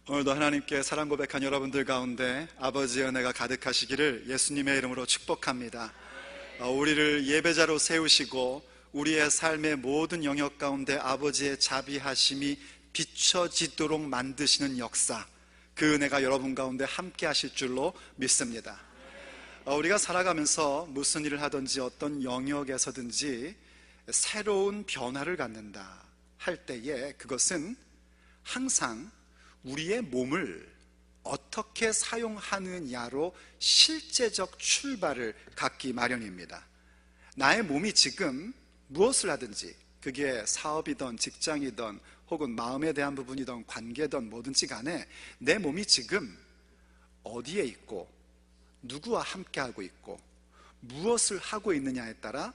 오늘도 하나님께 사랑 고백한 여러분들 가운데 아버지의 은혜가 가득하시기를 예수님의 이름으로 축복합니다. 우리를 예배자로 세우시고 우리의 삶의 모든 영역 가운데 아버지의 자비하심이 비춰지도록 만드시는 역사, 그 은혜가 여러분 가운데 함께 하실 줄로 믿습니다. 우리가 살아가면서 무슨 일을 하든지 어떤 영역에서든지 새로운 변화를 갖는다 할 때에 그것은 항상 우리의 몸을 어떻게 사용하느냐로 실제적 출발을 갖기 마련입니다. 나의 몸이 지금 무엇을 하든지, 그게 사업이든 직장이든 혹은 마음에 대한 부분이든 관계든 뭐든지 간에 내 몸이 지금 어디에 있고 누구와 함께하고 있고 무엇을 하고 있느냐에 따라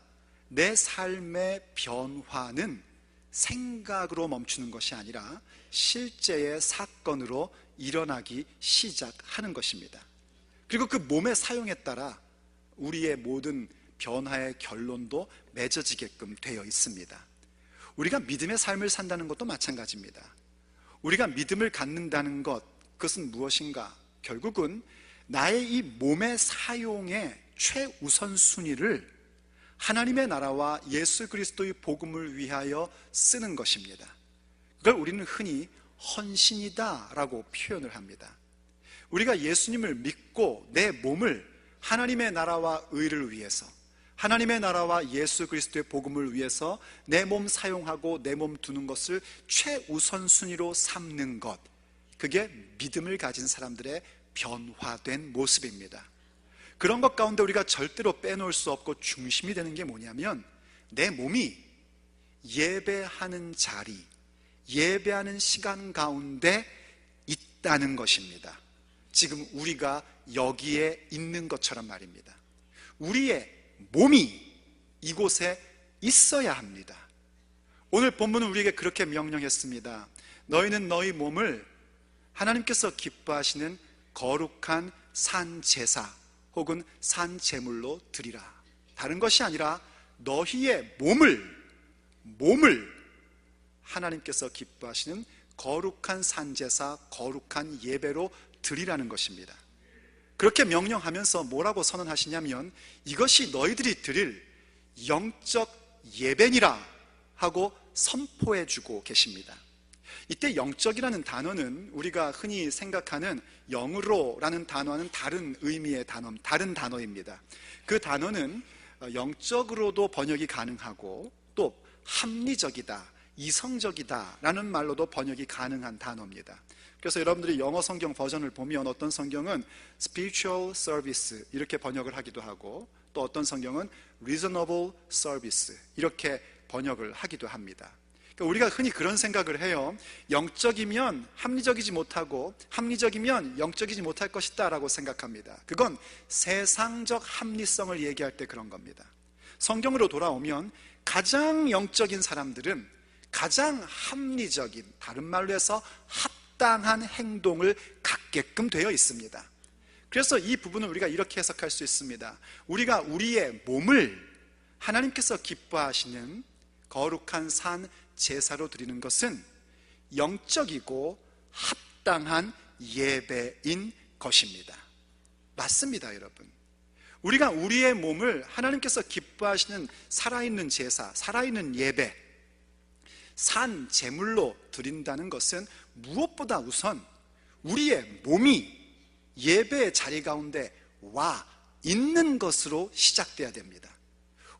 내 삶의 변화는 생각으로 멈추는 것이 아니라 실제의 사건으로 일어나기 시작하는 것입니다. 그리고 그 몸의 사용에 따라 우리의 모든 변화의 결론도 맺어지게끔 되어 있습니다. 우리가 믿음의 삶을 산다는 것도 마찬가지입니다. 우리가 믿음을 갖는다는 것, 그것은 무엇인가? 결국은 나의 이 몸의 사용의 최우선순위를 하나님의 나라와 예수 그리스도의 복음을 위하여 쓰는 것입니다. 그걸 우리는 흔히 헌신이다 라고 표현을 합니다. 우리가 예수님을 믿고 내 몸을 하나님의 나라와 의를 위해서, 하나님의 나라와 예수 그리스도의 복음을 위해서 내 몸 사용하고 내 몸 두는 것을 최우선순위로 삼는 것, 그게 믿음을 가진 사람들의 변화된 모습입니다. 그런 것 가운데 우리가 절대로 빼놓을 수 없고 중심이 되는 게 뭐냐면 내 몸이 예배하는 자리, 예배하는 시간 가운데 있다는 것입니다. 지금 우리가 여기에 있는 것처럼 말입니다. 우리의 몸이 이곳에 있어야 합니다. 오늘 본문은 우리에게 그렇게 명령했습니다. 너희는 너희 몸을 하나님께서 기뻐하시는 거룩한 산제사 혹은 산제물로 드리라. 다른 것이 아니라 너희의 몸을 하나님께서 기뻐하시는 거룩한 산제사, 거룩한 예배로 드리라는 것입니다. 그렇게 명령하면서 뭐라고 선언하시냐면 이것이 너희들이 드릴 영적 예배니라 하고 선포해주고 계십니다. 이때 영적이라는 단어는 우리가 흔히 생각하는 영으로라는 단어와는 다른 의미의 다른 단어입니다. 그 단어는 영적으로도 번역이 가능하고 또 합리적이다, 이성적이다 라는 말로도 번역이 가능한 단어입니다. 그래서 여러분들이 영어 성경 버전을 보면 어떤 성경은 spiritual service 이렇게 번역을 하기도 하고 또 어떤 성경은 reasonable service 이렇게 번역을 하기도 합니다. 우리가 흔히 그런 생각을 해요. 영적이면 합리적이지 못하고 합리적이면 영적이지 못할 것이다 라고 생각합니다. 그건 세상적 합리성을 얘기할 때 그런 겁니다. 성경으로 돌아오면 가장 영적인 사람들은 가장 합리적인, 다른 말로 해서 합당한 행동을 갖게끔 되어 있습니다. 그래서 이 부분을 우리가 이렇게 해석할 수 있습니다. 우리가 우리의 몸을 하나님께서 기뻐하시는 거룩한 산 제사로 드리는 것은 영적이고 합당한 예배인 것입니다. 맞습니다, 여러분. 우리가 우리의 몸을 하나님께서 기뻐하시는 살아있는 제사, 살아있는 예배, 산 제물로 드린다는 것은 무엇보다 우선 우리의 몸이 예배의 자리 가운데 와 있는 것으로 시작돼야 됩니다.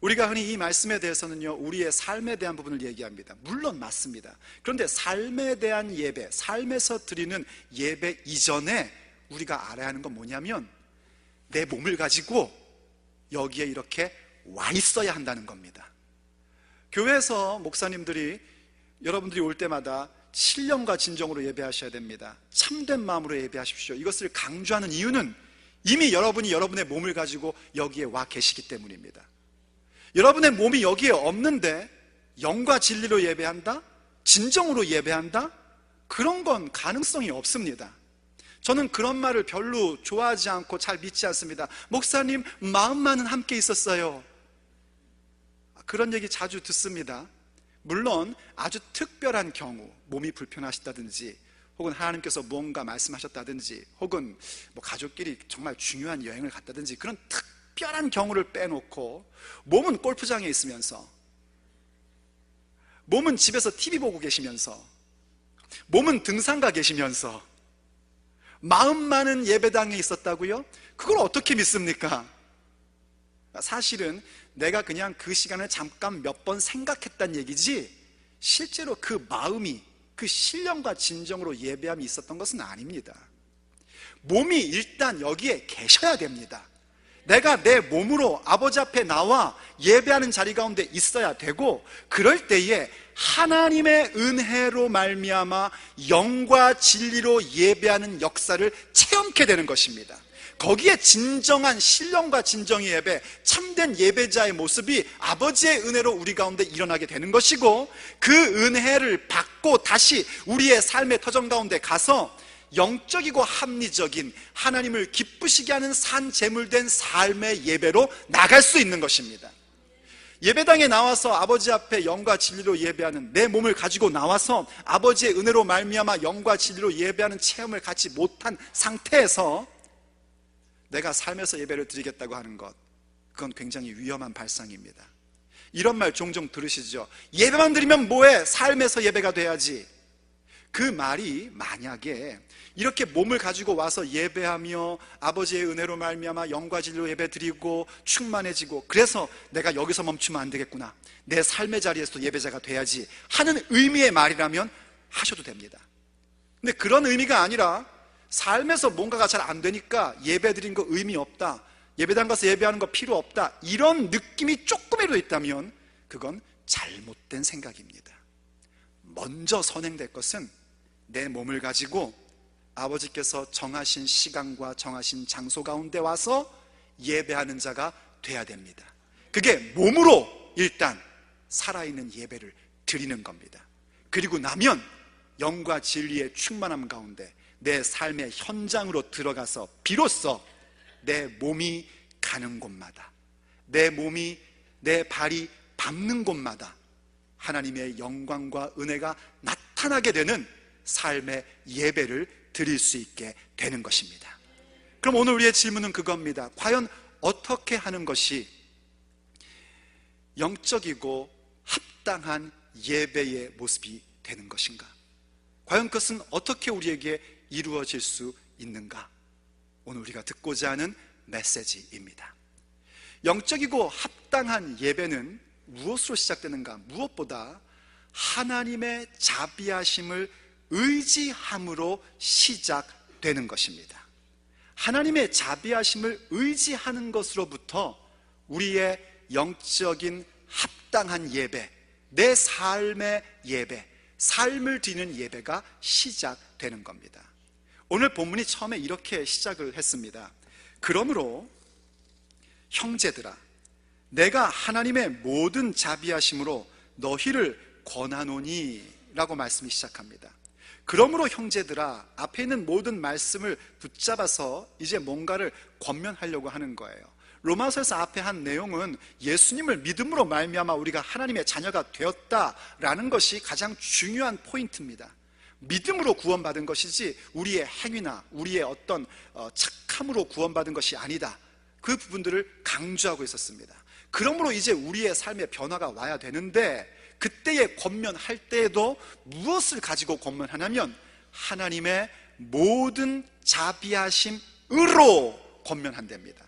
우리가 흔히 이 말씀에 대해서는요, 우리의 삶에 대한 부분을 얘기합니다. 물론 맞습니다. 그런데 삶에 대한 예배, 삶에서 드리는 예배 이전에 우리가 알아야 하는 건 뭐냐면 내 몸을 가지고 여기에 이렇게 와 있어야 한다는 겁니다. 교회에서 목사님들이 여러분들이 올 때마다 신령과 진정으로 예배하셔야 됩니다. 참된 마음으로 예배하십시오. 이것을 강조하는 이유는 이미 여러분이 여러분의 몸을 가지고 여기에 와 계시기 때문입니다. 여러분의 몸이 여기에 없는데 영과 진리로 예배한다? 진정으로 예배한다? 그런 건 가능성이 없습니다. 저는 그런 말을 별로 좋아하지 않고 잘 믿지 않습니다. 목사님, 마음만은 함께 있었어요. 그런 얘기 자주 듣습니다. 물론 아주 특별한 경우, 몸이 불편하시다든지 혹은 하나님께서 무언가 말씀하셨다든지, 혹은 뭐 가족끼리 정말 중요한 여행을 갔다든지, 그런 특별한 경우를 빼놓고 몸은 골프장에 있으면서, 몸은 집에서 TV 보고 계시면서, 몸은 등산가 계시면서 마음만은 예배당에 있었다고요? 그걸 어떻게 믿습니까? 사실은 내가 그냥 그 시간을 잠깐 몇 번 생각했단 얘기지, 실제로 그 마음이, 그 신령과 진정으로 예배함이 있었던 것은 아닙니다. 몸이 일단 여기에 계셔야 됩니다. 내가 내 몸으로 아버지 앞에 나와 예배하는 자리 가운데 있어야 되고, 그럴 때에 하나님의 은혜로 말미암아 영과 진리로 예배하는 역사를 체험케 되는 것입니다. 거기에 진정한 신령과 진정의 예배, 참된 예배자의 모습이 아버지의 은혜로 우리 가운데 일어나게 되는 것이고, 그 은혜를 받고 다시 우리의 삶의 터전 가운데 가서 영적이고 합리적인 하나님을 기쁘시게 하는 산 제물된 삶의 예배로 나갈 수 있는 것입니다. 예배당에 나와서 아버지 앞에 영과 진리로 예배하는, 내 몸을 가지고 나와서 아버지의 은혜로 말미암아 영과 진리로 예배하는 체험을 갖지 못한 상태에서 내가 삶에서 예배를 드리겠다고 하는 것, 그건 굉장히 위험한 발상입니다. 이런 말 종종 들으시죠? 예배만 드리면 뭐해? 삶에서 예배가 돼야지. 그 말이 만약에 이렇게 몸을 가지고 와서 예배하며 아버지의 은혜로 말미암아 영과 진리로 예배드리고 충만해지고, 그래서 내가 여기서 멈추면 안 되겠구나, 내 삶의 자리에서 예배자가 돼야지 하는 의미의 말이라면 하셔도 됩니다. 근데 그런 의미가 아니라, 삶에서 뭔가가 잘 안 되니까 예배 드린 거 의미 없다, 예배당 가서 예배하는 거 필요 없다, 이런 느낌이 조금이라도 있다면 그건 잘못된 생각입니다. 먼저 선행될 것은 내 몸을 가지고 아버지께서 정하신 시간과 정하신 장소 가운데 와서 예배하는 자가 돼야 됩니다. 그게 몸으로 일단 살아있는 예배를 드리는 겁니다. 그리고 나면 영과 진리의 충만함 가운데 내 삶의 현장으로 들어가서 비로소 내 몸이 가는 곳마다, 내 몸이, 내 발이 밟는 곳마다 하나님의 영광과 은혜가 나타나게 되는 삶의 예배를 드릴 수 있게 되는 것입니다. 그럼 오늘 우리의 질문은 그겁니다. 과연 어떻게 하는 것이 영적이고 합당한 예배의 모습이 되는 것인가? 과연 그것은 어떻게 우리에게 이루어질 수 있는가? 오늘 우리가 듣고자 하는 메시지입니다. 영적이고 합당한 예배는 무엇으로 시작되는가? 무엇보다 하나님의 자비하심을 의지함으로 시작되는 것입니다. 하나님의 자비하심을 의지하는 것으로부터 우리의 영적인 합당한 예배, 내 삶의 예배, 삶을 드리는 예배가 시작되는 겁니다. 오늘 본문이 처음에 이렇게 시작을 했습니다. 그러므로 형제들아, 내가 하나님의 모든 자비하심으로 너희를 권하노니 라고 말씀이 시작합니다. 그러므로 형제들아, 앞에 있는 모든 말씀을 붙잡아서 이제 뭔가를 권면하려고 하는 거예요. 로마서에서 앞에 한 내용은 예수님을 믿음으로 말미암아 우리가 하나님의 자녀가 되었다라는 것이 가장 중요한 포인트입니다. 믿음으로 구원받은 것이지 우리의 행위나 우리의 어떤 착함으로 구원받은 것이 아니다, 그 부분들을 강조하고 있었습니다. 그러므로 이제 우리의 삶의 변화가 와야 되는데, 그때의 권면할 때에도 무엇을 가지고 권면하냐면 하나님의 모든 자비하심으로 권면한답니다.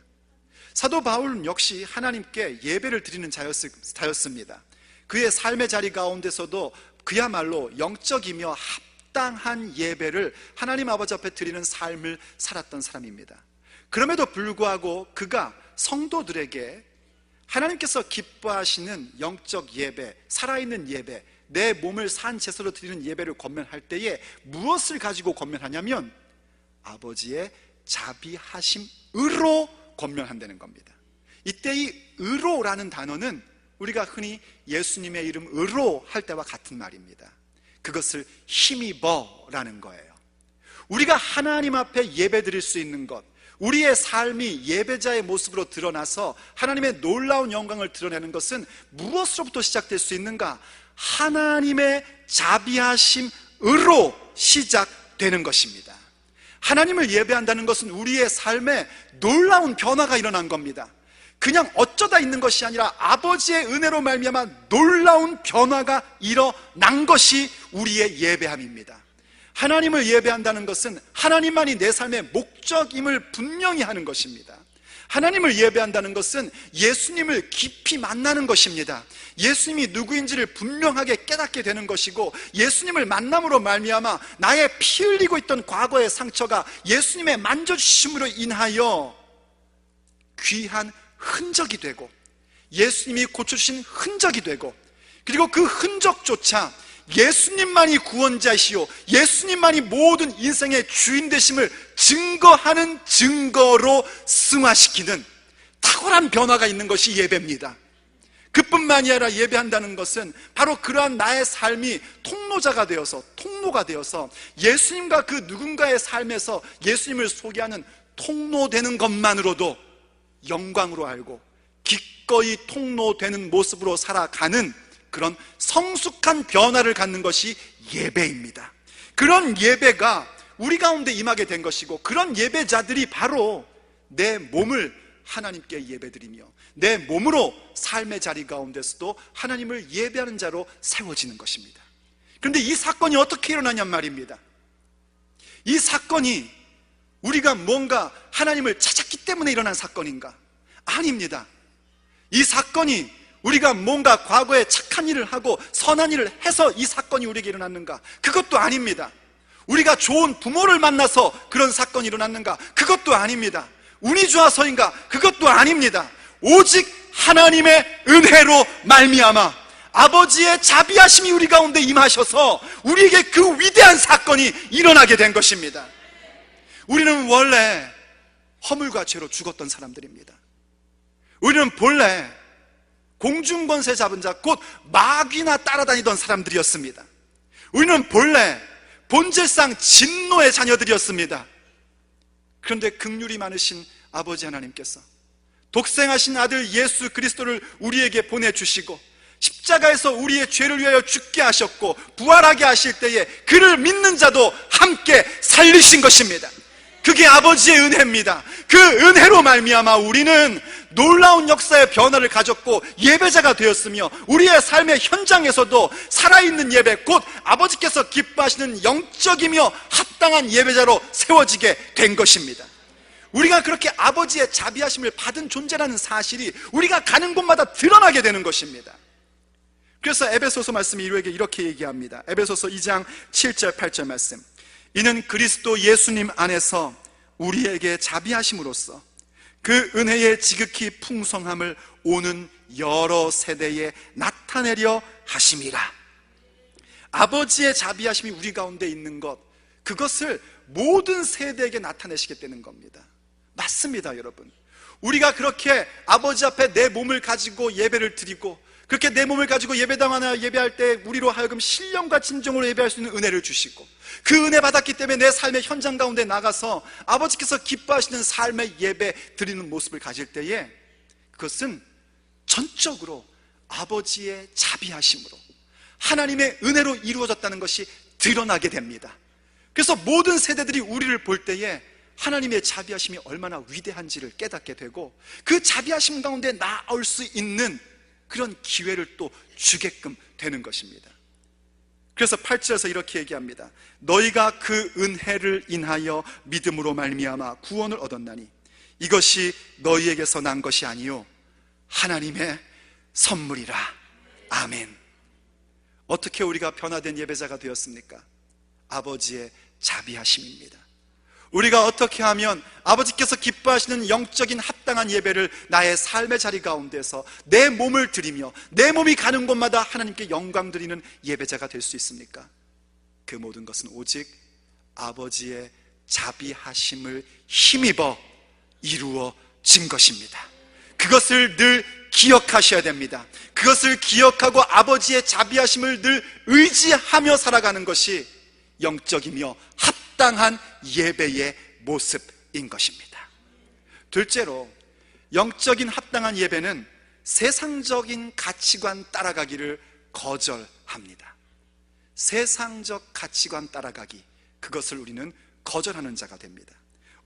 사도 바울은 역시 하나님께 예배를 드리는 자였습니다. 그의 삶의 자리 가운데서도 그야말로 영적이며 합당한 예배를 하나님 아버지 앞에 드리는 삶을 살았던 사람입니다. 그럼에도 불구하고 그가 성도들에게 하나님께서 기뻐하시는 영적 예배, 살아있는 예배, 내 몸을 산 제사로 드리는 예배를 권면할 때에 무엇을 가지고 권면하냐면 아버지의 자비하심으로 권면한다는 겁니다. 이때 이 의로라는 단어는 우리가 흔히 예수님의 이름 의로 할 때와 같은 말입니다. 그것을 힘입어라는 거예요. 우리가 하나님 앞에 예배 드릴 수 있는 것, 우리의 삶이 예배자의 모습으로 드러나서 하나님의 놀라운 영광을 드러내는 것은 무엇으로부터 시작될 수 있는가? 하나님의 자비하심으로 시작됩니다. 되는 것입니다. 하나님을 예배한다는 것은 우리의 삶에 놀라운 변화가 일어난 겁니다. 그냥 어쩌다 있는 것이 아니라 아버지의 은혜로 말미암아 놀라운 변화가 일어난 것이 우리의 예배함입니다. 하나님을 예배한다는 것은 하나님만이 내 삶의 목적임을 분명히 하는 것입니다. 하나님을 예배한다는 것은 예수님을 깊이 만나는 것입니다. 예수님이 누구인지를 분명하게 깨닫게 되는 것이고, 예수님을 만남으로 말미암아 나의 피 흘리고 있던 과거의 상처가 예수님의 만져주심으로 인하여 귀한 흔적이 되고, 예수님이 고쳐주신 흔적이 되고, 그리고 그 흔적조차 예수님만이 구원자시오, 예수님만이 모든 인생의 주인 되심을 증거하는 증거로 승화시키는 탁월한 변화가 있는 것이 예배입니다. 그뿐만이 아니라 예배한다는 것은 바로 그러한 나의 삶이 통로가 되어서 예수님과 그 누군가의 삶에서 예수님을 소개하는 통로되는 것만으로도 영광으로 알고 기꺼이 통로되는 모습으로 살아가는 그런 성숙한 변화를 갖는 것이 예배입니다. 그런 예배가 우리 가운데 임하게 된 것이고, 그런 예배자들이 바로 내 몸을 하나님께 예배드리며 내 몸으로 삶의 자리 가운데서도 하나님을 예배하는 자로 세워지는 것입니다. 그런데 이 사건이 어떻게 일어나냔 말입니다. 이 사건이 우리가 뭔가 하나님을 찾았기 때문에 일어난 사건인가? 아닙니다. 이 사건이 우리가 뭔가 과거에 착한 일을 하고 선한 일을 해서 이 사건이 우리에게 일어났는가? 그것도 아닙니다. 우리가 좋은 부모를 만나서 그런 사건이 일어났는가? 그것도 아닙니다. 운이 좋아서인가? 그것도 아닙니다. 오직 하나님의 은혜로 말미암아 아버지의 자비하심이 우리 가운데 임하셔서 우리에게 그 위대한 사건이 일어나게 된 것입니다. 우리는 원래 허물과 죄로 죽었던 사람들입니다. 우리는 본래 공중권세 잡은 자, 곧 마귀나 따라다니던 사람들이었습니다. 우리는 본래 본질상 진노의 자녀들이었습니다. 그런데 긍휼이 많으신 아버지 하나님께서 독생하신 아들 예수 그리스도를 우리에게 보내주시고 십자가에서 우리의 죄를 위하여 죽게 하셨고 부활하게 하실 때에 그를 믿는 자도 함께 살리신 것입니다. 그게 아버지의 은혜입니다. 그 은혜로 말미암아 우리는 놀라운 역사의 변화를 가졌고 예배자가 되었으며, 우리의 삶의 현장에서도 살아있는 예배, 곧 아버지께서 기뻐하시는 영적이며 합당한 예배자로 세워지게 된 것입니다. 우리가 그렇게 아버지의 자비하심을 받은 존재라는 사실이 우리가 가는 곳마다 드러나게 되는 것입니다. 그래서 에베소서 말씀이 우리에게 이렇게 얘기합니다. 에베소서 2장 7절 8절 말씀. 이는 그리스도 예수님 안에서 우리에게 자비하심으로써 그 은혜의 지극히 풍성함을 오는 여러 세대에 나타내려 하심이라. 아버지의 자비하심이 우리 가운데 있는 것, 그것을 모든 세대에게 나타내시겠다는 겁니다. 맞습니다, 여러분. 우리가 그렇게 아버지 앞에 내 몸을 가지고 예배를 드리고, 그렇게 내 몸을 가지고 예배당하나 예배할 때 우리로 하여금 신령과 진정으로 예배할 수 있는 은혜를 주시고, 그 은혜 받았기 때문에 내 삶의 현장 가운데 나가서 아버지께서 기뻐하시는 삶의 예배 드리는 모습을 가질 때에 그것은 전적으로 아버지의 자비하심으로 하나님의 은혜로 이루어졌다는 것이 드러나게 됩니다. 그래서 모든 세대들이 우리를 볼 때에 하나님의 자비하심이 얼마나 위대한지를 깨닫게 되고, 그 자비하심 가운데 나아올 수 있는 그런 기회를 또 주게끔 되는 것입니다. 그래서 8절에서 이렇게 얘기합니다. 너희가 그 은혜를 인하여 믿음으로 말미암아 구원을 얻었나니 이것이 너희에게서 난 것이 아니요 하나님의 선물이라. 아멘. 어떻게 우리가 변화된 예배자가 되었습니까? 아버지의 자비하심입니다. 우리가 어떻게 하면 아버지께서 기뻐하시는 영적인 합당한 예배를 나의 삶의 자리 가운데서 내 몸을 드리며 내 몸이 가는 곳마다 하나님께 영광 드리는 예배자가 될 수 있습니까? 그 모든 것은 오직 아버지의 자비하심을 힘입어 이루어진 것입니다. 그것을 늘 기억하셔야 됩니다. 그것을 기억하고 아버지의 자비하심을 늘 의지하며 살아가는 것이 영적이며 합당한 예배의 모습인 것입니다. 둘째로, 영적인 합당한 예배는 세상적인 가치관 따라가기를 거절합니다. 세상적 가치관 따라가기, 그것을 우리는 거절하는 자가 됩니다.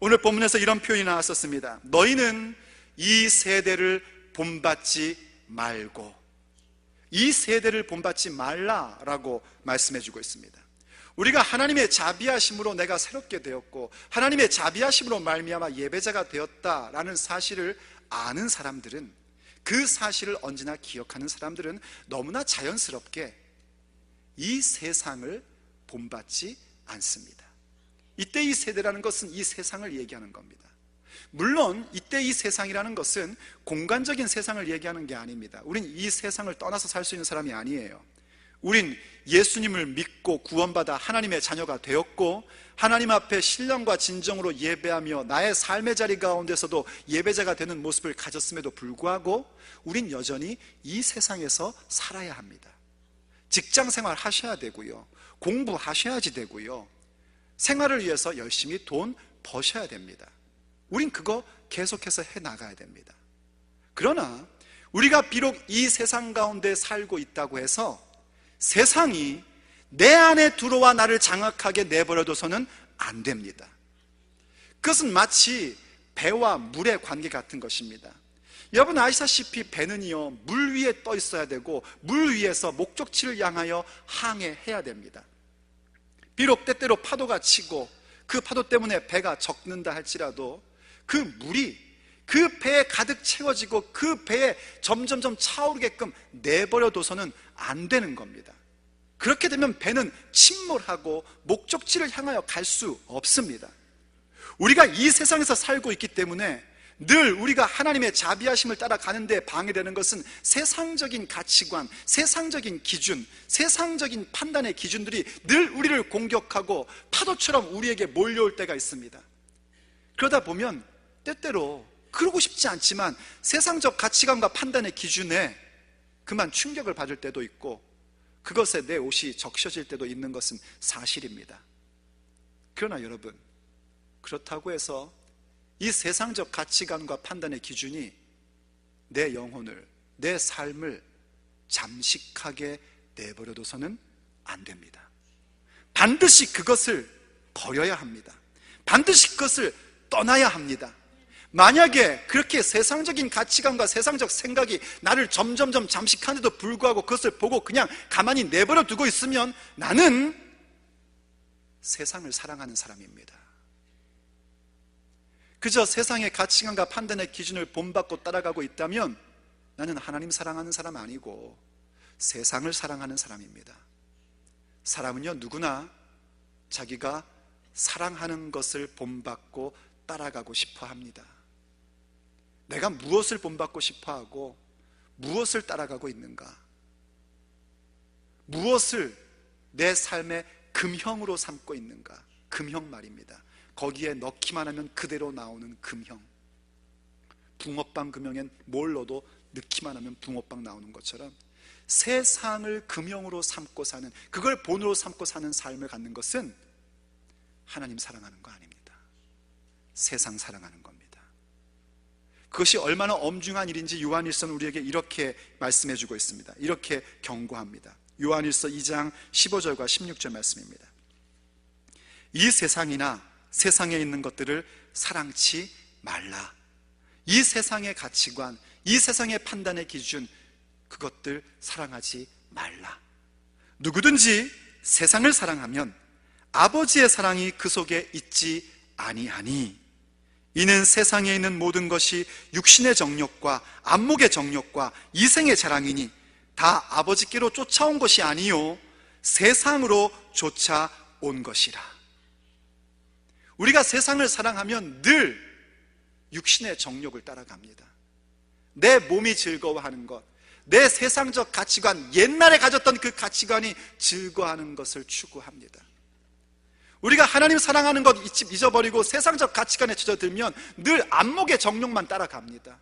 오늘 본문에서 이런 표현이 나왔었습니다. 너희는 이 세대를 본받지 말고, 이 세대를 본받지 말라라고 말씀해 주고 있습니다. 우리가 하나님의 자비하심으로 내가 새롭게 되었고 하나님의 자비하심으로 말미암아 예배자가 되었다라는 사실을 아는 사람들은, 그 사실을 언제나 기억하는 사람들은 너무나 자연스럽게 이 세상을 본받지 않습니다. 이때 이 세대라는 것은 이 세상을 얘기하는 겁니다. 물론 이때 이 세상이라는 것은 공간적인 세상을 얘기하는 게 아닙니다. 우린 이 세상을 떠나서 살 수 있는 사람이 아니에요. 우린 예수님을 믿고 구원받아 하나님의 자녀가 되었고 하나님 앞에 신령과 진정으로 예배하며 나의 삶의 자리 가운데서도 예배자가 되는 모습을 가졌음에도 불구하고 우린 여전히 이 세상에서 살아야 합니다. 직장생활 하셔야 되고요, 공부하셔야지 되고요, 생활을 위해서 열심히 돈 버셔야 됩니다. 우린 그거 계속해서 해나가야 됩니다. 그러나 우리가 비록 이 세상 가운데 살고 있다고 해서 세상이 내 안에 들어와 나를 장악하게 내버려둬서는 안 됩니다. 그것은 마치 배와 물의 관계 같은 것입니다. 여러분 아시다시피 배는요, 물 위에 떠 있어야 되고 물 위에서 목적지를 향하여 항해해야 됩니다. 비록 때때로 파도가 치고 그 파도 때문에 배가 적는다 할지라도 그 물이 그 배에 가득 채워지고 그 배에 점점점 차오르게끔 내버려둬서는 안 되는 겁니다. 그렇게 되면 배는 침몰하고 목적지를 향하여 갈 수 없습니다. 우리가 이 세상에서 살고 있기 때문에 늘 우리가 하나님의 자비하심을 따라가는 데 방해되는 것은 세상적인 가치관, 세상적인 기준, 세상적인 판단의 기준들이 늘 우리를 공격하고 파도처럼 우리에게 몰려올 때가 있습니다. 그러다 보면 때때로 그러고 싶지 않지만 세상적 가치관과 판단의 기준에 그만 충격을 받을 때도 있고 그것에 내 옷이 적셔질 때도 있는 것은 사실입니다. 그러나 여러분, 그렇다고 해서 이 세상적 가치관과 판단의 기준이 내 영혼을, 내 삶을 잠식하게 내버려둬서는 안 됩니다. 반드시 그것을 버려야 합니다. 반드시 그것을 떠나야 합니다. 만약에 그렇게 세상적인 가치관과 세상적 생각이 나를 점점점 잠식하는데도 불구하고 그것을 보고 그냥 가만히 내버려 두고 있으면 나는 세상을 사랑하는 사람입니다. 그저 세상의 가치관과 판단의 기준을 본받고 따라가고 있다면 나는 하나님 사랑하는 사람 아니고 세상을 사랑하는 사람입니다. 사람은요, 누구나 자기가 사랑하는 것을 본받고 따라가고 싶어 합니다. 내가 무엇을 본받고 싶어 하고 무엇을 따라가고 있는가? 무엇을 내 삶의 금형으로 삼고 있는가? 금형 말입니다. 거기에 넣기만 하면 그대로 나오는 금형. 붕어빵 금형엔 뭘 넣어도 넣기만 하면 붕어빵 나오는 것처럼 세상을 금형으로 삼고 사는, 그걸 본으로 삼고 사는 삶을 갖는 것은 하나님 사랑하는 거 아닙니다. 세상 사랑하는 겁니다. 그것이 얼마나 엄중한 일인지 요한일서는 우리에게 이렇게 말씀해 주고 있습니다. 이렇게 경고합니다. 요한일서 2장 15절과 16절 말씀입니다. 이 세상이나 세상에 있는 것들을 사랑치 말라. 이 세상의 가치관, 이 세상의 판단의 기준, 그것들 사랑하지 말라. 누구든지 세상을 사랑하면 아버지의 사랑이 그 속에 있지 아니하니, 이는 세상에 있는 모든 것이 육신의 정욕과 안목의 정욕과 이생의 자랑이니 다 아버지께로 쫓아온 것이 아니요 세상으로 쫓아온 것이라. 우리가 세상을 사랑하면 늘 육신의 정욕을 따라갑니다. 내 몸이 즐거워하는 것, 내 세상적 가치관, 옛날에 가졌던 그 가치관이 즐거워하는 것을 추구합니다. 우리가 하나님 사랑하는 것 잊어버리고 세상적 가치관에 젖어들면 늘 안목의 정욕만 따라갑니다.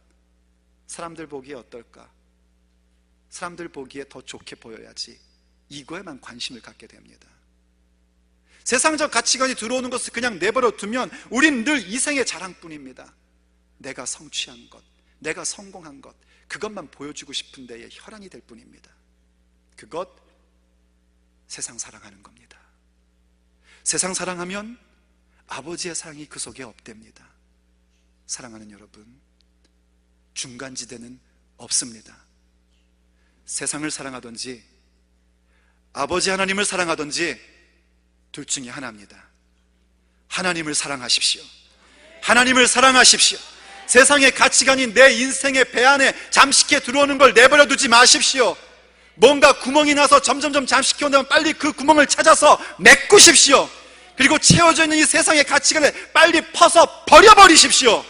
사람들 보기에 어떨까? 사람들 보기에 더 좋게 보여야지. 이거에만 관심을 갖게 됩니다. 세상적 가치관이 들어오는 것을 그냥 내버려 두면 우린 늘 이생의 자랑뿐입니다. 내가 성취한 것, 내가 성공한 것, 그것만 보여주고 싶은 데에 혈안이 될 뿐입니다. 그것 세상 사랑하는 겁니다. 세상 사랑하면 아버지의 사랑이 그 속에 없답니다. 사랑하는 여러분, 중간지대는 없습니다. 세상을 사랑하든지 아버지 하나님을 사랑하든지 둘 중에 하나입니다. 하나님을 사랑하십시오. 하나님을 사랑하십시오. 세상의 가치관이 내 인생의 배 안에 잠식해 들어오는 걸 내버려 두지 마십시오. 뭔가 구멍이 나서 점점점 잠식해 온다면 빨리 그 구멍을 찾아서 메꾸십시오. 그리고 채워져 있는 이 세상의 가치관을 빨리 퍼서 버려버리십시오.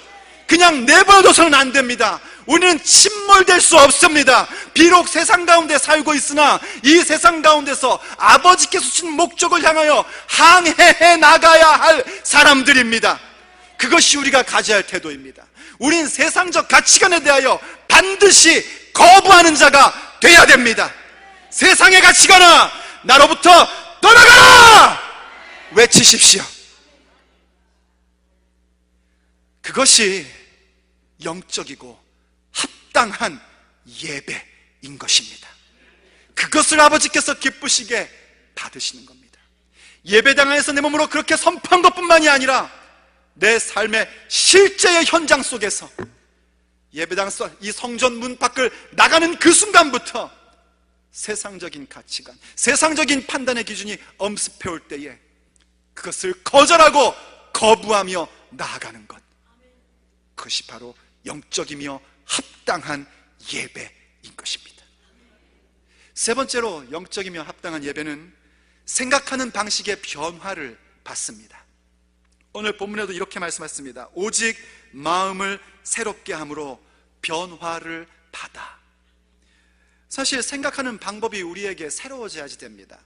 그냥 내버려둬서는 안 됩니다. 우리는 침몰될 수 없습니다. 비록 세상 가운데 살고 있으나 이 세상 가운데서 아버지께서 주신 목적을 향하여 항해해 나가야 할 사람들입니다. 그것이 우리가 가져야 할 태도입니다. 우린 세상적 가치관에 대하여 반드시 거부하는 자가 돼야 됩니다. 세상의 가치관아, 나로부터 떠나가라! 외치십시오. 그것이 영적이고 합당한 예배인 것입니다. 그것을 아버지께서 기쁘시게 받으시는 겁니다. 예배당 안에서 내 몸으로 그렇게 선포한 것뿐만이 아니라 내 삶의 실제의 현장 속에서 예배당 이 성전 문 밖을 나가는 그 순간부터 세상적인 가치관, 세상적인 판단의 기준이 엄습해 올 때에 그것을 거절하고 거부하며 나아가는 것, 그것이 바로 영적이며 합당한 예배인 것입니다. 세 번째로 영적이며 합당한 예배는 생각하는 방식의 변화를 받습니다. 오늘 본문에도 이렇게 말씀하셨습니다. 오직 마음을 새롭게 함으로 변화를 받아. 사실 생각하는 방법이 우리에게 새로워져야지 됩니다.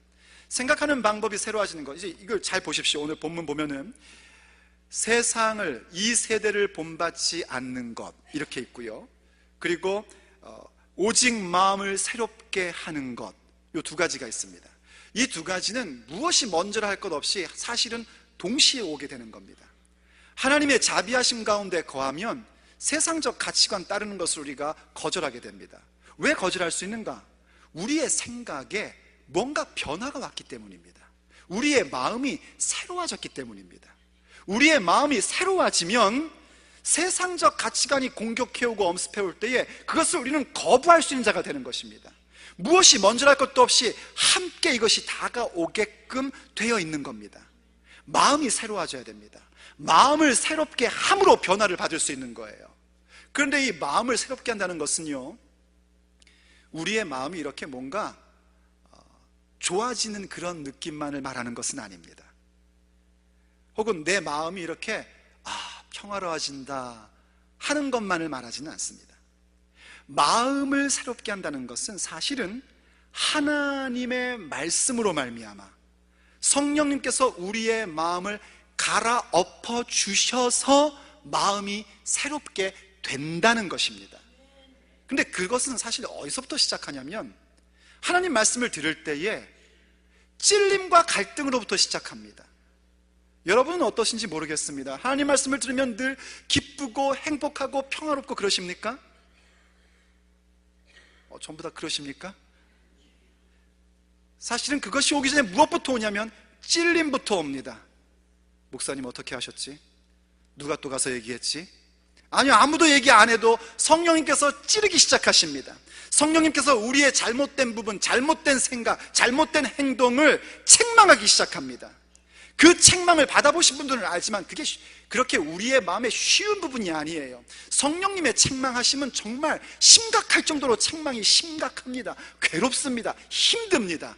생각하는 방법이 새로워지는 것, 이제 이걸 잘 보십시오. 오늘 본문 보면은 세상을, 이 세대를 본받지 않는 것, 이렇게 있고요. 그리고 오직 마음을 새롭게 하는 것, 이 두 가지가 있습니다. 이 두 가지는 무엇이 먼저라 할 것 없이 사실은 동시에 오게 되는 겁니다. 하나님의 자비하심 가운데 거하면 세상적 가치관 따르는 것을 우리가 거절하게 됩니다. 왜 거절할 수 있는가? 우리의 생각에 뭔가 변화가 왔기 때문입니다. 우리의 마음이 새로워졌기 때문입니다. 우리의 마음이 새로워지면 세상적 가치관이 공격해오고 엄습해올 때에 그것을 우리는 거부할 수 있는 자가 되는 것입니다. 무엇이 먼저랄 것도 없이 함께 이것이 다가오게끔 되어 있는 겁니다. 마음이 새로워져야 됩니다. 마음을 새롭게 함으로 변화를 받을 수 있는 거예요. 그런데 이 마음을 새롭게 한다는 것은요, 우리의 마음이 이렇게 뭔가 좋아지는 그런 느낌만을 말하는 것은 아닙니다. 혹은 내 마음이 이렇게 평화로워진다 하는 것만을 말하지는 않습니다. 마음을 새롭게 한다는 것은 사실은 하나님의 말씀으로 말미암아 성령님께서 우리의 마음을 갈아엎어 주셔서 마음이 새롭게 된다는 것입니다. 근데 그것은 사실 어디서부터 시작하냐면 하나님 말씀을 들을 때에 찔림과 갈등으로부터 시작합니다. 여러분은 어떠신지 모르겠습니다. 하나님 말씀을 들으면 늘 기쁘고 행복하고 평화롭고 그러십니까? 전부 다 그러십니까? 사실은 그것이 오기 전에 무엇부터 오냐면 찔림부터 옵니다. 목사님 어떻게 하셨지? 누가 또 가서 얘기했지? 아니요, 아무도 얘기 안 해도 성령님께서 찌르기 시작하십니다. 성령님께서 우리의 잘못된 부분, 잘못된 생각, 잘못된 행동을 책망하기 시작합니다. 그 책망을 받아보신 분들은 알지만 그게 그렇게 우리의 마음에 쉬운 부분이 아니에요. 성령님의 책망하심은 정말 심각할 정도로 책망이 심각합니다. 괴롭습니다. 힘듭니다.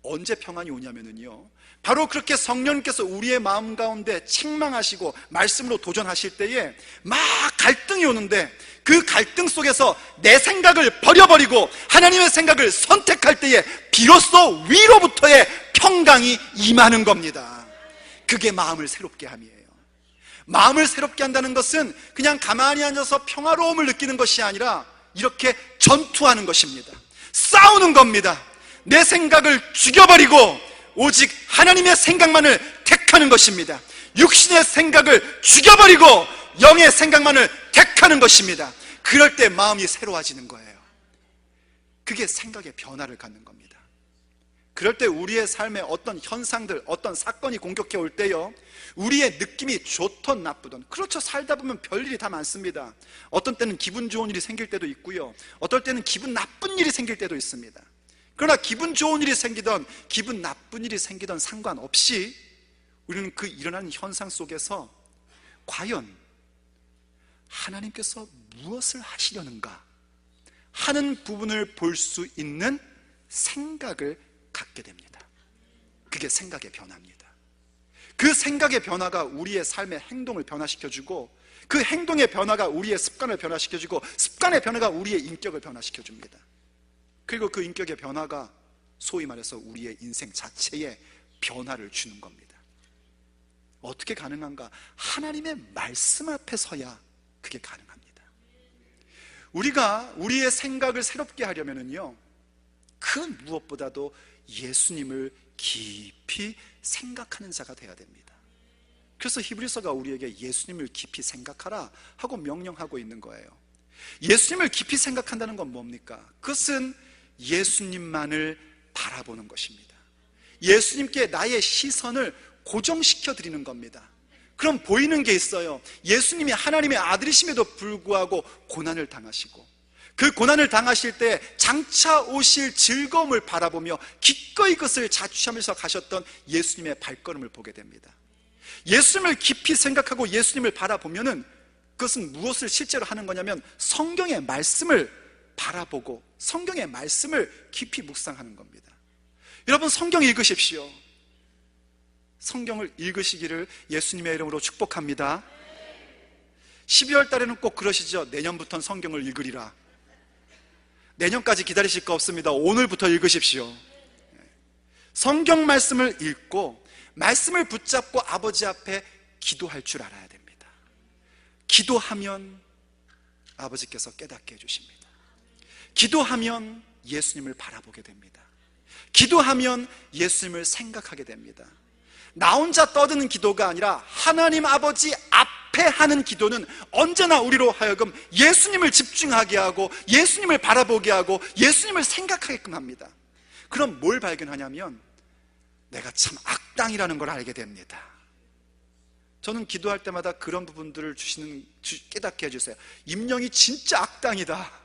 언제 평안이 오냐면요, 바로 그렇게 성령님께서 우리의 마음 가운데 책망하시고 말씀으로 도전하실 때에 막 갈등이 오는데 그 갈등 속에서 내 생각을 버려버리고 하나님의 생각을 선택할 때에 비로소 위로부터의 평강이 임하는 겁니다. 그게 마음을 새롭게 함이에요. 마음을 새롭게 한다는 것은 그냥 가만히 앉아서 평화로움을 느끼는 것이 아니라 이렇게 전투하는 것입니다. 싸우는 겁니다. 내 생각을 죽여버리고 오직 하나님의 생각만을 택하는 것입니다. 육신의 생각을 죽여버리고 영의 생각만을 택하는 것입니다. 그럴 때 마음이 새로워지는 거예요. 그게 생각의 변화를 갖는 겁니다. 그럴 때 우리의 삶에 어떤 현상들, 어떤 사건이 공격해 올 때요, 우리의 느낌이 좋던 나쁘던, 그렇죠, 살다 보면 별일이 다 많습니다. 어떤 때는 기분 좋은 일이 생길 때도 있고요, 어떨 때는 기분 나쁜 일이 생길 때도 있습니다. 그러나 기분 좋은 일이 생기던 기분 나쁜 일이 생기던 상관없이 우리는 그 일어나는 현상 속에서 과연 하나님께서 무엇을 하시려는가 하는 부분을 볼 수 있는 생각을 갖게 됩니다. 그게 생각의 변화입니다. 그 생각의 변화가 우리의 삶의 행동을 변화시켜주고, 그 행동의 변화가 우리의 습관을 변화시켜주고, 습관의 변화가 우리의 인격을 변화시켜줍니다. 그리고 그 인격의 변화가 소위 말해서 우리의 인생 자체에 변화를 주는 겁니다. 어떻게 가능한가? 하나님의 말씀 앞에 서야 그게 가능합니다. 우리가 우리의 생각을 새롭게 하려면요, 그 무엇보다도 예수님을 깊이 생각하는 자가 되어야 됩니다. 그래서 히브리서가 우리에게 예수님을 깊이 생각하라 하고 명령하고 있는 거예요. 예수님을 깊이 생각한다는 건 뭡니까? 그것은 예수님만을 바라보는 것입니다. 예수님께 나의 시선을 고정시켜 드리는 겁니다. 그럼 보이는 게 있어요. 예수님이 하나님의 아들이심에도 불구하고 고난을 당하시고, 그 고난을 당하실 때 장차 오실 즐거움을 바라보며 기꺼이 그것을 자취하면서 가셨던 예수님의 발걸음을 보게 됩니다. 예수님을 깊이 생각하고 예수님을 바라보면은 그것은 무엇을 실제로 하는 거냐면 성경의 말씀을 바라보고 성경의 말씀을 깊이 묵상하는 겁니다. 여러분, 성경 읽으십시오. 성경을 읽으시기를 예수님의 이름으로 축복합니다. 12월 달에는 꼭 그러시죠. 내년부터는 성경을 읽으리라. 내년까지 기다리실 거 없습니다. 오늘부터 읽으십시오. 성경 말씀을 읽고 말씀을 붙잡고 아버지 앞에 기도할 줄 알아야 됩니다. 기도하면 아버지께서 깨닫게 해주십니다. 기도하면 예수님을 바라보게 됩니다. 기도하면 예수님을 생각하게 됩니다. 나 혼자 떠드는 기도가 아니라 하나님 아버지 앞에 하는 기도는 언제나 우리로 하여금 예수님을 집중하게 하고 예수님을 바라보게 하고 예수님을 생각하게끔 합니다. 그럼 뭘 발견하냐면 내가 참 악당이라는 걸 알게 됩니다. 저는 기도할 때마다 그런 부분들을 깨닫게 해주세요. 임영이 진짜 악당이다.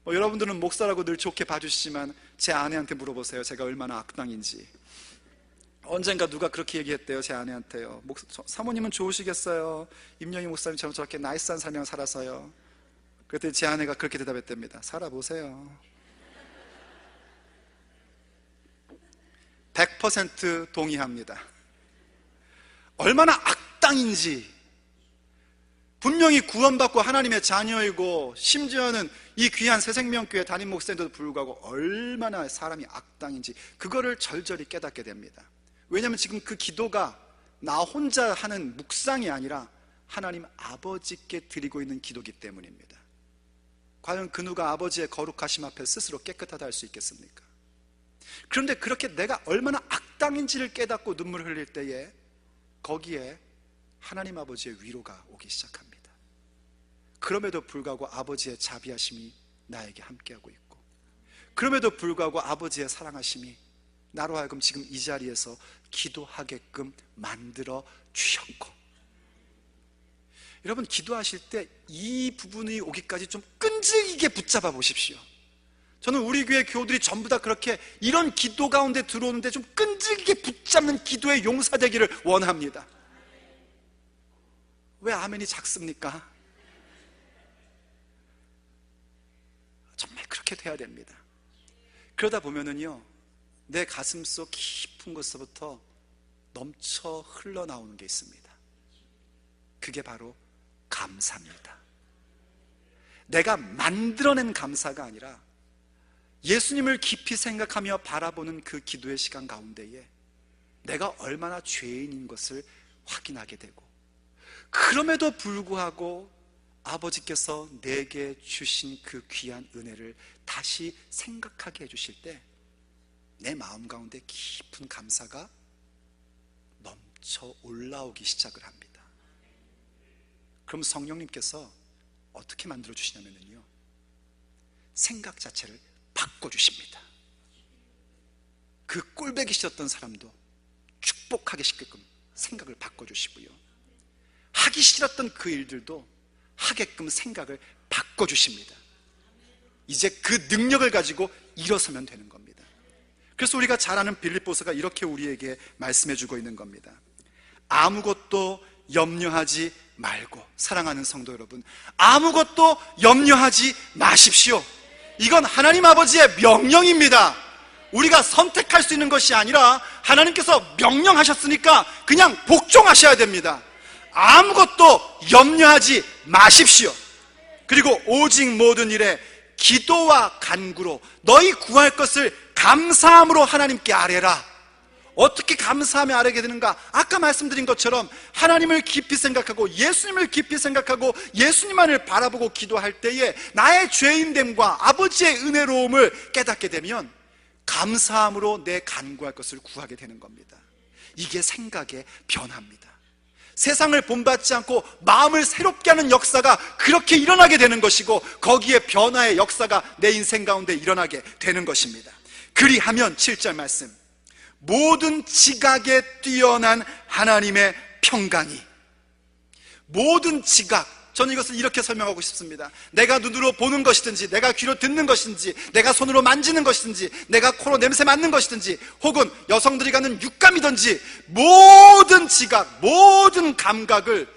여러분들은 목사라고 늘 좋게 봐주시지만 제 아내한테 물어보세요. 제가 얼마나 악당인지. 언젠가 누가 그렇게 얘기했대요. 제 아내한테요. 사모님은 좋으시겠어요. 임영희 목사님처럼 저렇게 나이스한 삶을 살아서요. 그랬더니 제 아내가 그렇게 대답했답니다. 살아보세요. 100% 동의합니다. 얼마나 악당인지, 분명히 구원받고 하나님의 자녀이고 심지어는 이 귀한 새생명교회 담임 목사님도 불구하고 얼마나 사람이 악당인지 그거를 절절히 깨닫게 됩니다. 왜냐하면 지금 그 기도가 나 혼자 하는 묵상이 아니라 하나님 아버지께 드리고 있는 기도이기 때문입니다. 과연 그 누가 아버지의 거룩하심 앞에 스스로 깨끗하다 할 수 있겠습니까? 그런데 그렇게 내가 얼마나 악당인지를 깨닫고 눈물을 흘릴 때에 거기에 하나님 아버지의 위로가 오기 시작합니다. 그럼에도 불구하고 아버지의 자비하심이 나에게 함께하고 있고, 그럼에도 불구하고 아버지의 사랑하심이 나로 하여금 지금 이 자리에서 기도하게끔 만들어 주셨고, 여러분 기도하실 때 이 부분이 오기까지 좀 끈질기게 붙잡아 보십시오. 저는 우리 교회 교우들이 전부 다 그렇게 이런 기도 가운데 들어오는데 좀 끈질기게 붙잡는 기도의 용사 되기를 원합니다. 왜 아멘이 작습니까? 정말 그렇게 돼야 됩니다. 그러다 보면은요, 내 가슴 속 깊은 곳에서부터 넘쳐 흘러나오는 게 있습니다. 그게 바로 감사입니다. 내가 만들어낸 감사가 아니라 예수님을 깊이 생각하며 바라보는 그 기도의 시간 가운데에 내가 얼마나 죄인인 것을 확인하게 되고, 그럼에도 불구하고 아버지께서 내게 주신 그 귀한 은혜를 다시 생각하게 해주실 때 내 마음 가운데 깊은 감사가 넘쳐 올라오기 시작을 합니다. 그럼 성령님께서 어떻게 만들어 주시냐면요, 생각 자체를 바꿔주십니다. 그 꼴보기 싫었던 사람도 축복하게 시게끔 생각을 바꿔주시고요, 하기 싫었던 그 일들도 하게끔 생각을 바꿔주십니다. 이제 그 능력을 가지고 일어서면 되는 겁니다. 그래서 우리가 잘 아는 빌립보서가 이렇게 우리에게 말씀해주고 있는 겁니다. 아무것도 염려하지 말고, 사랑하는 성도 여러분, 아무것도 염려하지 마십시오. 이건 하나님 아버지의 명령입니다. 우리가 선택할 수 있는 것이 아니라 하나님께서 명령하셨으니까 그냥 복종하셔야 됩니다. 아무것도 염려하지 마십시오. 그리고 오직 모든 일에 기도와 간구로 너희 구할 것을 감사함으로 하나님께 아뢰라. 어떻게 감사하며 아뢰게 되는가? 아까 말씀드린 것처럼 하나님을 깊이 생각하고 예수님을 깊이 생각하고 예수님만을 바라보고 기도할 때에 나의 죄인됨과 아버지의 은혜로움을 깨닫게 되면 감사함으로 내 간구할 것을 구하게 되는 겁니다. 이게 생각의 변화입니다. 세상을 본받지 않고 마음을 새롭게 하는 역사가 그렇게 일어나게 되는 것이고, 거기에 변화의 역사가 내 인생 가운데 일어나게 되는 것입니다. 그리하면 7절 말씀, 모든 지각에 뛰어난 하나님의 평강이, 모든 지각, 저는 이것을 이렇게 설명하고 싶습니다. 내가 눈으로 보는 것이든지, 내가 귀로 듣는 것이든지, 내가 손으로 만지는 것이든지, 내가 코로 냄새 맡는 것이든지, 혹은 여성들이 갖는 육감이든지, 모든 지각, 모든 감각을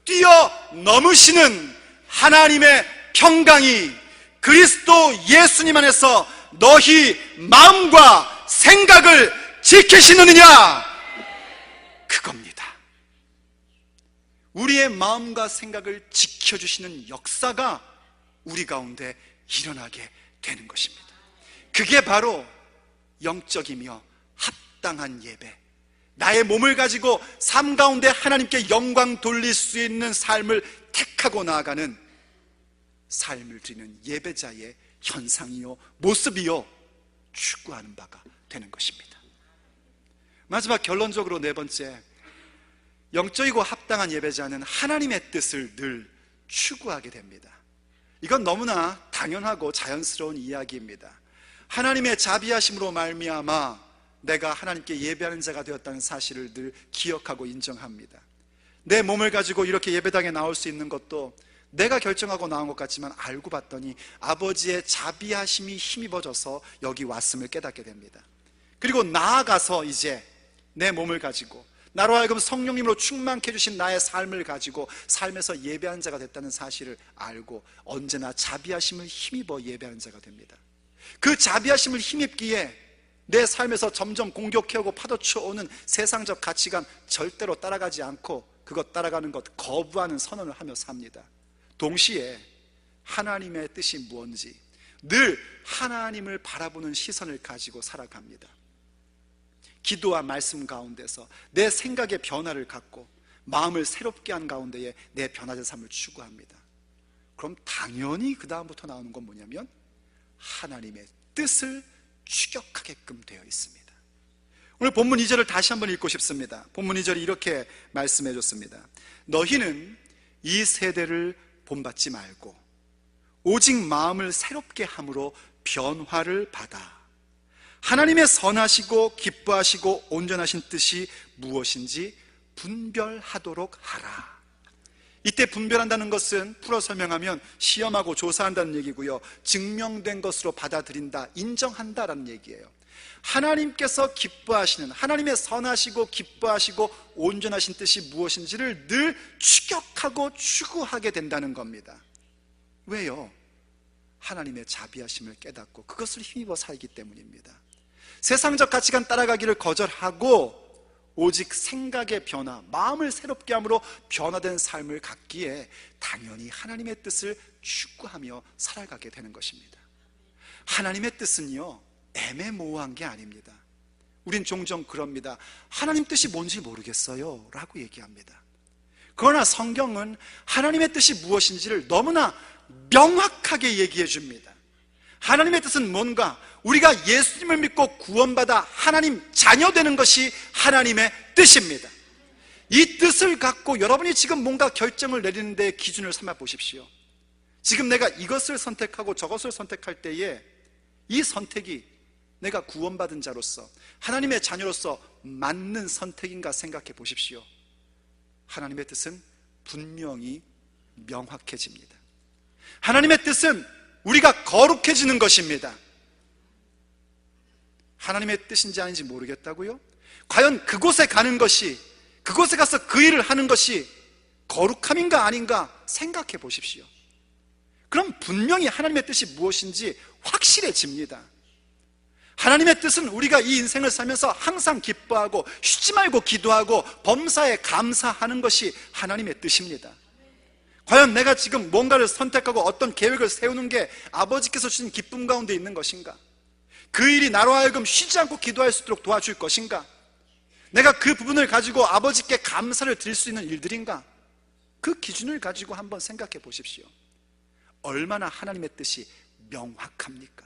뛰어넘으시는 하나님의 평강이 그리스도 예수님 안에서 너희 마음과 생각을 지키시느냐, 그겁니다. 우리의 마음과 생각을 지켜주시는 역사가 우리 가운데 일어나게 되는 것입니다. 그게 바로 영적이며 합당한 예배, 나의 몸을 가지고 삶 가운데 하나님께 영광 돌릴 수 있는 삶을 택하고 나아가는 삶을 드리는 예배자의 현상이요, 모습이요, 추구하는 바가 되는 것입니다. 마지막 결론적으로 네 번째, 영적이고 합당한 예배자는 하나님의 뜻을 늘 추구하게 됩니다. 이건 너무나 당연하고 자연스러운 이야기입니다. 하나님의 자비하심으로 말미암아 내가 하나님께 예배하는 자가 되었다는 사실을 늘 기억하고 인정합니다. 내 몸을 가지고 이렇게 예배당에 나올 수 있는 것도 내가 결정하고 나온 것 같지만 알고 봤더니 아버지의 자비하심이 힘입어져서 여기 왔음을 깨닫게 됩니다. 그리고 나아가서 이제 내 몸을 가지고 나로 하여금 성령님으로 충만케 해주신 나의 삶을 가지고 삶에서 예배하는 자가 됐다는 사실을 알고 언제나 자비하심을 힘입어 예배하는 자가 됩니다. 그 자비하심을 힘입기에 내 삶에서 점점 공격해오고 파도쳐오는 세상적 가치관 절대로 따라가지 않고 그것 따라가는 것 거부하는 선언을 하며 삽니다. 동시에 하나님의 뜻이 무엇인지 늘 하나님을 바라보는 시선을 가지고 살아갑니다. 기도와 말씀 가운데서 내 생각의 변화를 갖고 마음을 새롭게 한 가운데에 내 변화된 삶을 추구합니다. 그럼 당연히 그 다음부터 나오는 건 뭐냐면 하나님의 뜻을 추격하게끔 되어 있습니다. 오늘 본문 2절을 다시 한번 읽고 싶습니다. 본문 2절이 이렇게 말씀해 줬습니다. 너희는 이 세대를 본받지 말고 오직 마음을 새롭게 함으로 변화를 받아 하나님의 선하시고 기뻐하시고 온전하신 뜻이 무엇인지 분별하도록 하라. 이때 분별한다는 것은 풀어 설명하면 시험하고 조사한다는 얘기고요, 증명된 것으로 받아들인다, 인정한다라는 얘기예요. 하나님께서 기뻐하시는, 하나님의 선하시고 기뻐하시고 온전하신 뜻이 무엇인지를 늘 추격하고 추구하게 된다는 겁니다. 왜요? 하나님의 자비하심을 깨닫고 그것을 힘입어 살기 때문입니다. 세상적 가치관 따라가기를 거절하고 오직 생각의 변화, 마음을 새롭게 함으로 변화된 삶을 갖기에 당연히 하나님의 뜻을 추구하며 살아가게 되는 것입니다. 하나님의 뜻은요, 애매모호한 게 아닙니다. 우린 종종 그럽니다. 하나님 뜻이 뭔지 모르겠어요 라고 얘기합니다. 그러나 성경은 하나님의 뜻이 무엇인지를 너무나 명확하게 얘기해 줍니다. 하나님의 뜻은 뭔가? 우리가 예수님을 믿고 구원받아 하나님 자녀 되는 것이 하나님의 뜻입니다. 이 뜻을 갖고 여러분이 지금 뭔가 결정을 내리는 데 기준을 삼아 보십시오. 지금 내가 이것을 선택하고 저것을 선택할 때에 이 선택이 내가 구원받은 자로서, 하나님의 자녀로서 맞는 선택인가 생각해 보십시오. 하나님의 뜻은 분명히 명확해집니다. 하나님의 뜻은 우리가 거룩해지는 것입니다. 하나님의 뜻인지 아닌지 모르겠다고요? 과연 그곳에 가는 것이, 그곳에 가서 그 일을 하는 것이 거룩함인가 아닌가 생각해 보십시오. 그럼 분명히 하나님의 뜻이 무엇인지 확실해집니다. 하나님의 뜻은 우리가 이 인생을 살면서 항상 기뻐하고 쉬지 말고 기도하고 범사에 감사하는 것이 하나님의 뜻입니다. 과연 내가 지금 뭔가를 선택하고 어떤 계획을 세우는 게 아버지께서 주신 기쁨 가운데 있는 것인가? 그 일이 나로 하여금 쉬지 않고 기도할 수 있도록 도와줄 것인가? 내가 그 부분을 가지고 아버지께 감사를 드릴 수 있는 일들인가? 그 기준을 가지고 한번 생각해 보십시오. 얼마나 하나님의 뜻이 명확합니까?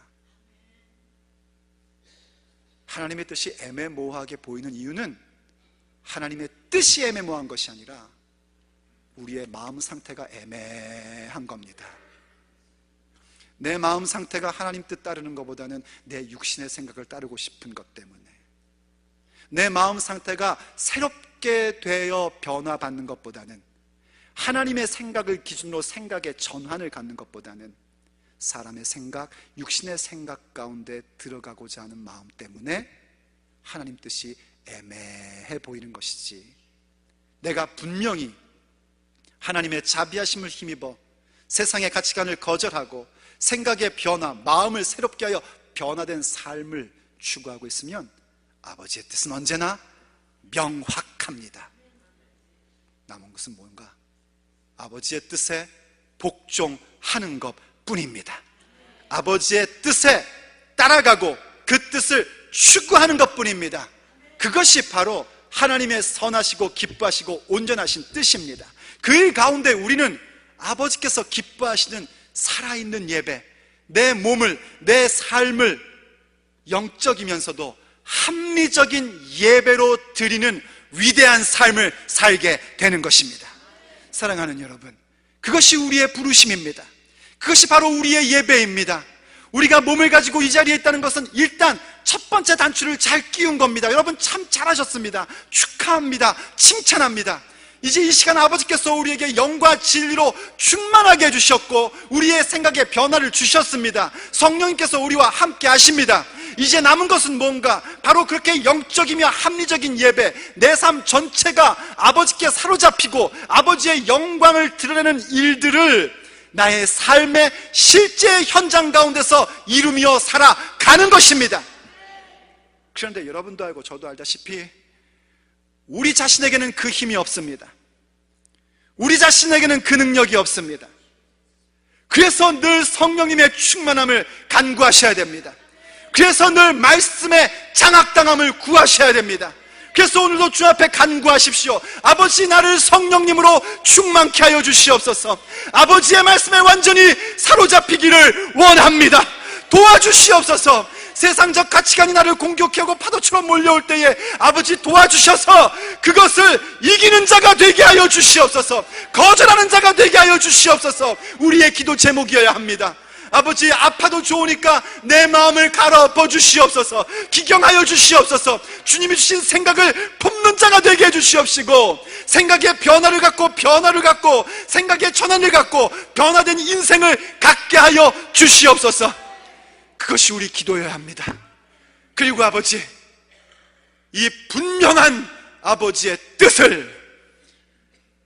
하나님의 뜻이 애매모호하게 보이는 이유는 하나님의 뜻이 애매모호한 것이 아니라 우리의 마음 상태가 애매한 겁니다. 내 마음 상태가 하나님 뜻 따르는 것보다는 내 육신의 생각을 따르고 싶은 것 때문에, 내 마음 상태가 새롭게 되어 변화받는 것보다는, 하나님의 생각을 기준으로 생각의 전환을 갖는 것보다는 사람의 생각, 육신의 생각 가운데 들어가고자 하는 마음 때문에 하나님 뜻이 애매해 보이는 것이지, 내가 분명히 하나님의 자비하심을 힘입어 세상의 가치관을 거절하고 생각의 변화, 마음을 새롭게 하여 변화된 삶을 추구하고 있으면 아버지의 뜻은 언제나 명확합니다. 남은 것은 뭔가? 아버지의 뜻에 복종하는 것 뿐입니다. 아버지의 뜻에 따라가고 그 뜻을 추구하는 것 뿐입니다. 그것이 바로 하나님의 선하시고 기뻐하시고 온전하신 뜻입니다. 그 일 가운데 우리는 아버지께서 기뻐하시는 살아있는 예배, 내 몸을, 내 삶을 영적이면서도 합리적인 예배로 드리는 위대한 삶을 살게 되는 것입니다. 사랑하는 여러분, 그것이 우리의 부르심입니다. 그것이 바로 우리의 예배입니다. 우리가 몸을 가지고 이 자리에 있다는 것은 일단 첫 번째 단추를 잘 끼운 겁니다. 여러분 참 잘하셨습니다. 축하합니다. 칭찬합니다. 이제 이 시간 아버지께서 우리에게 영과 진리로 충만하게 해주셨고 우리의 생각에 변화를 주셨습니다. 성령님께서 우리와 함께 하십니다. 이제 남은 것은 뭔가? 바로 그렇게 영적이며 합리적인 예배, 내 삶 전체가 아버지께 사로잡히고 아버지의 영광을 드러내는 일들을 나의 삶의 실제 현장 가운데서 이루며 살아가는 것입니다. 그런데 여러분도 알고 저도 알다시피 우리 자신에게는 그 힘이 없습니다. 우리 자신에게는 그 능력이 없습니다. 그래서 늘 성령님의 충만함을 간구하셔야 됩니다. 그래서 늘 말씀의 장악당함을 구하셔야 됩니다. 그래서 오늘도 주 앞에 간구하십시오. 아버지, 나를 성령님으로 충만케 하여 주시옵소서. 아버지의 말씀에 완전히 사로잡히기를 원합니다. 도와주시옵소서. 세상적 가치관이 나를 공격하고 파도처럼 몰려올 때에 아버지 도와주셔서 그것을 이기는 자가 되게 하여 주시옵소서. 거절하는 자가 되게 하여 주시옵소서. 우리의 기도 제목이어야 합니다. 아버지, 아파도 좋으니까 내 마음을 갈아엎어 주시옵소서. 기경하여 주시옵소서. 주님이 주신 생각을 품는 자가 되게 해 주시옵시고, 생각의 변화를 갖고 생각의 전환을 갖고 변화된 인생을 갖게 하여 주시옵소서. 그것이 우리 기도여야 합니다. 그리고 아버지, 이 분명한 아버지의 뜻을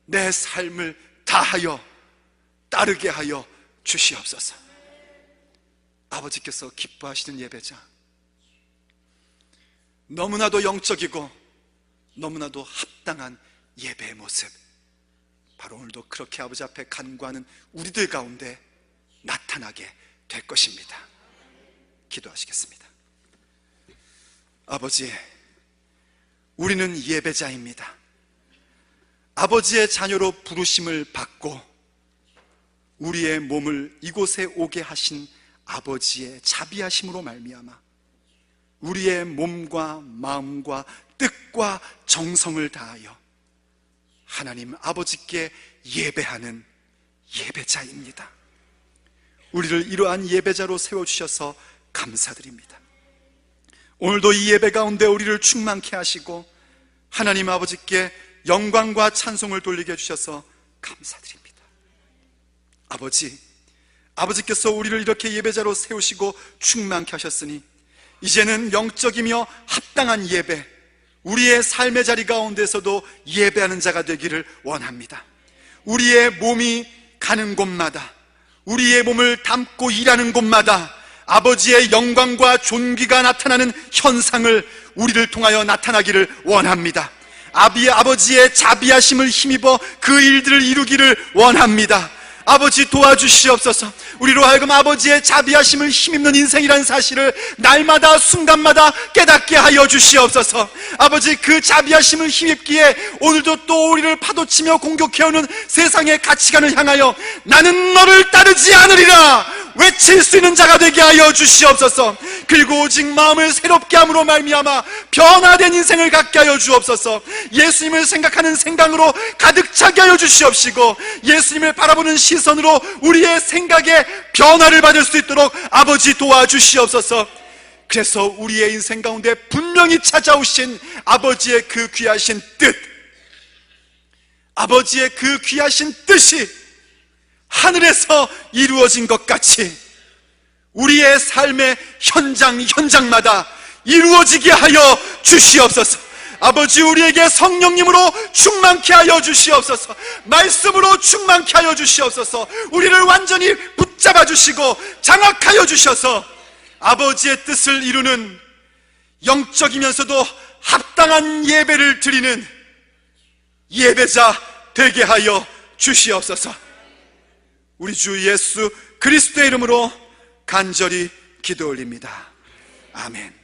내 삶을 다하여 따르게 하여 주시옵소서. 아버지께서 기뻐하시는 예배자, 너무나도 영적이고 너무나도 합당한 예배의 모습, 바로 오늘도 그렇게 아버지 앞에 간구하는 우리들 가운데 나타나게 될 것입니다. 기도하시겠습니다. 아버지, 우리는 예배자입니다. 아버지의 자녀로 부르심을 받고 우리의 몸을 이곳에 오게 하신 아버지의 자비하심으로 말미암아 우리의 몸과 마음과 뜻과 정성을 다하여 하나님 아버지께 예배하는 예배자입니다. 우리를 이러한 예배자로 세워주셔서 감사드립니다. 오늘도 이 예배 가운데 우리를 충만케 하시고 하나님 아버지께 영광과 찬송을 돌리게 해주셔서 감사드립니다. 아버지께서 우리를 이렇게 예배자로 세우시고 충만케 하셨으니 이제는 영적이며 합당한 예배, 우리의 삶의 자리 가운데서도 예배하는 자가 되기를 원합니다. 우리의 몸이 가는 곳마다, 우리의 몸을 담고 일하는 곳마다 아버지의 영광과 존귀가 나타나는 현상을 우리를 통하여 나타나기를 원합니다. 아버지의 자비하심을 힘입어 그 일들을 이루기를 원합니다. 아버지 도와주시옵소서. 우리로 하여금 아버지의 자비하심을 힘입는 인생이라는 사실을 날마다 순간마다 깨닫게 하여 주시옵소서. 아버지, 그 자비하심을 힘입기에 오늘도 또 우리를 파도치며 공격해오는 세상의 가치관을 향하여 나는 너를 따르지 않으리라 외칠 수 있는 자가 되게 하여 주시옵소서. 그리고 오직 마음을 새롭게 함으로 말미암아 변화된 인생을 갖게 하여 주옵소서. 예수님을 생각하는 생각으로 가득 차게 하여 주시옵시고 예수님을 바라보는 시선으로 우리의 생각에 변화를 받을 수 있도록 아버지 도와주시옵소서. 그래서 우리의 인생 가운데 분명히 찾아오신 아버지의 그 귀하신 뜻, 아버지의 그 귀하신 뜻이 하늘에서 이루어진 것 같이 우리의 삶의 현장마다 이루어지게 하여 주시옵소서. 아버지, 우리에게 성령님으로 충만케 하여 주시옵소서. 말씀으로 충만케 하여 주시옵소서. 우리를 완전히 붙잡아 주시고 장악하여 주셔서 아버지의 뜻을 이루는 영적이면서도 합당한 예배를 드리는 예배자 되게 하여 주시옵소서. 우리 주 예수 그리스도의 이름으로 간절히 기도 올립니다. 아멘.